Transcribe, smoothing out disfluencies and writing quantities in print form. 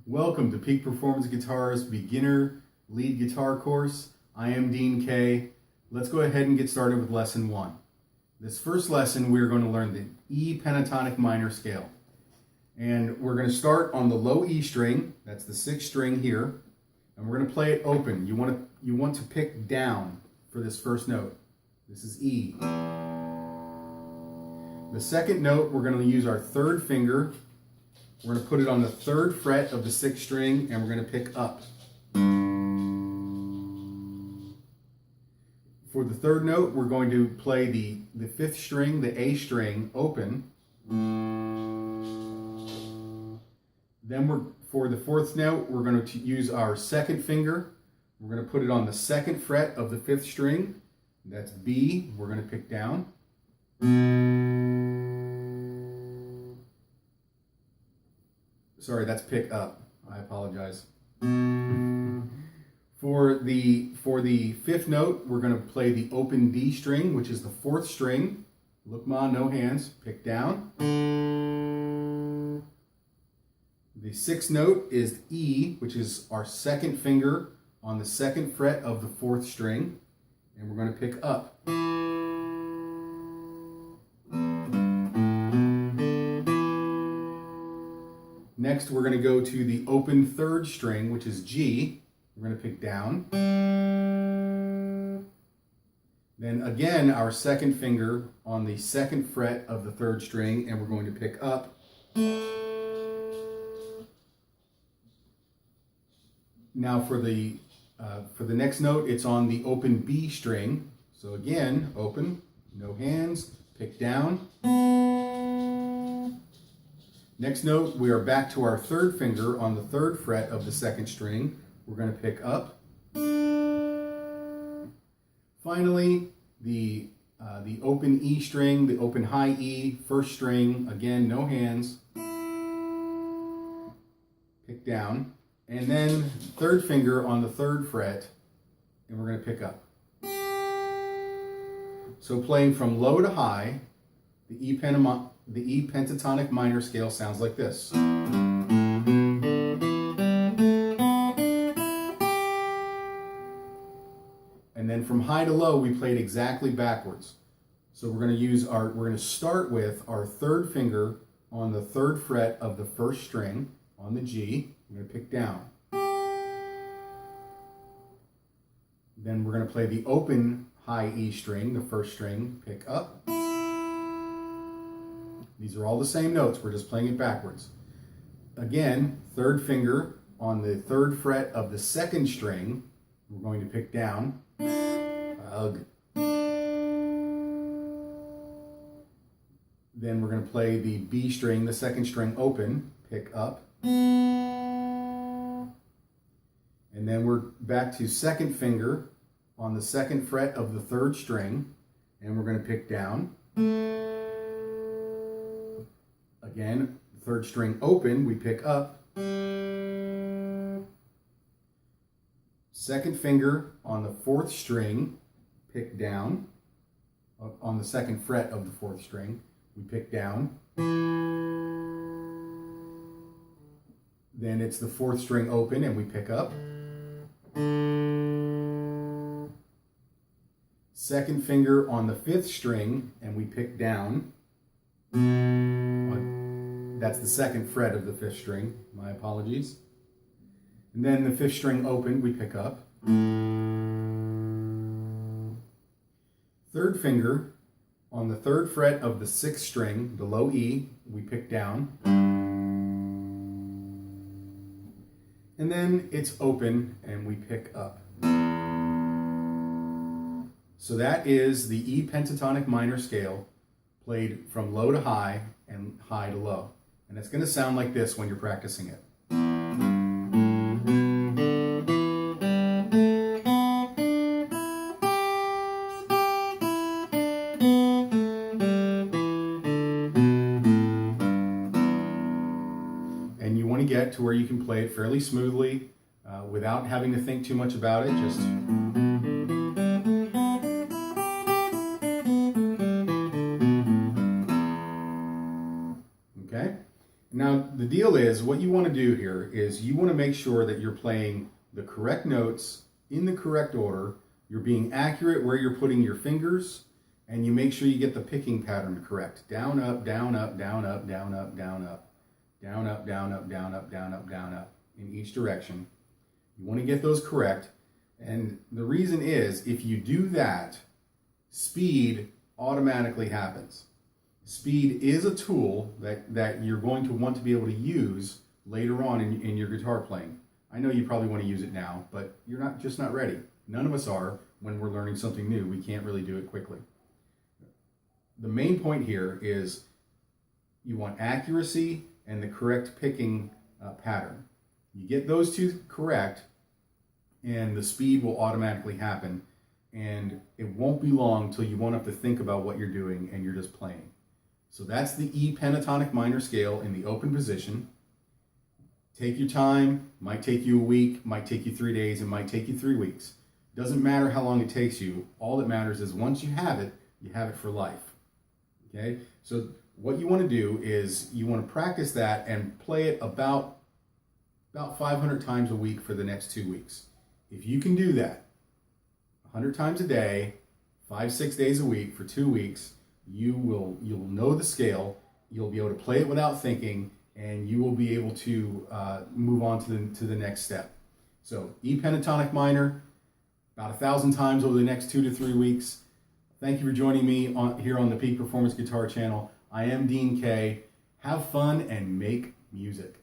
Welcome to Peak Performance Guitar's beginner lead guitar course. I am Dean K. Let's go ahead and get started with lesson 1. This first lesson we're going to learn the E Pentatonic Minor Scale. And we're going to start on the low E string, that's the 6th string here, and we're going to play it open. You want to pick down for this first note. This is E. The second note, we're going to use our 3rd finger. We're going to put it on the 3rd fret of the 6th string, and we're going to pick up. For the 3rd note, we're going to play the 5th string, the A string, open. Then for the 4th note, we're going to use our 2nd finger. We're going to put it on the 2nd fret of the 5th string. That's B. We're going to pick down. Sorry, that's pick up. I apologize. For the 5th note, we're going to play the open D string, which is the 4th string. Look ma, no hands. Pick down. The 6th note is E, which is our 2nd finger on the 2nd fret of the 4th string, and we're going to pick up. Next, we're going to go to the open 3rd string, which is G. We're going to pick down. Then again, our 2nd finger on the 2nd fret of the 3rd string, and we're going to pick up. Now for the next note, it's on the open B string. So again, open, no hands, pick down. Next note, we are back to our 3rd finger on the 3rd fret of the 2nd string. We're going to pick up. Finally, the open E string, the open high E, 1st string, again, no hands. Pick down. And then 3rd finger on the 3rd fret, and we're going to pick up. So playing from low to high, the E Pentatonic Minor Scale sounds like this. And then from high to low, we played exactly backwards. So we're going to start with our 3rd finger on the 3rd fret of the 1st string on the G. We're going to pick down. Then we're going to play the open high E string, the 1st string, pick up. These are all the same notes, we're just playing it backwards. Again, 3rd finger on the 3rd fret of the 2nd string, we're going to pick down. Then we're going to play the B string, the 2nd string open, pick up. And then we're back to 2nd finger on the 2nd fret of the 3rd string, and we're going to pick down. Again, 3rd string open, we pick up. 2nd finger on the 4th string, pick down. On the 2nd fret of the 4th string, we pick down. Then it's the 4th string open and we pick up. 2nd finger on the 5th string and we pick down. That's the 2nd fret of the 5th string, my apologies. And then the 5th string open, we pick up. 3rd finger on the 3rd fret of the 6th string, the low E, we pick down. And then it's open and we pick up. So that is the E Pentatonic Minor Scale played from low to high and high to low. And it's going to sound like this when you're practicing it. And you want to get to where you can play it fairly smoothly without having to think too much about it. Just okay. Now the deal is, what you want to do here is you want to make sure that you're playing the correct notes in the correct order. You're being accurate where you're putting your fingers, and you make sure you get the picking pattern correct. Down, up, down, up, down, up, down, up, down, up, down, up, down, up, down, up, down, up, down, up, in each direction. You want to get those correct. And the reason is, if you do that, speed automatically happens. Speed is a tool that you're going to want to be able to use later on in your guitar playing. I know you probably want to use it now, but you're just not ready. None of us are. When we're learning something new, we can't really do it quickly. The main point here is you want accuracy and the correct picking pattern. You get those two correct, and the speed will automatically happen, and it won't be long till you won't have to think about what you're doing and you're just playing. So that's the E Pentatonic Minor Scale in the open position. Take your time. Might take you a week, might take you 3 days, it might take you 3 weeks. Doesn't matter how long it takes you. All that matters is once you have it for life. Okay? So what you want to do is you want to practice that and play it about 500 times a week for the next 2 weeks. If you can do that 100 times a day, 5-6 days a week for 2 weeks, you'll know the scale, you'll be able to play it without thinking, and you will be able to move on to the next step. So E Pentatonic Minor, about 1,000 times over the next 2 to 3 weeks. Thank you for joining me here on the Peak Performance Guitar channel. I am Dean K. Have fun and make music.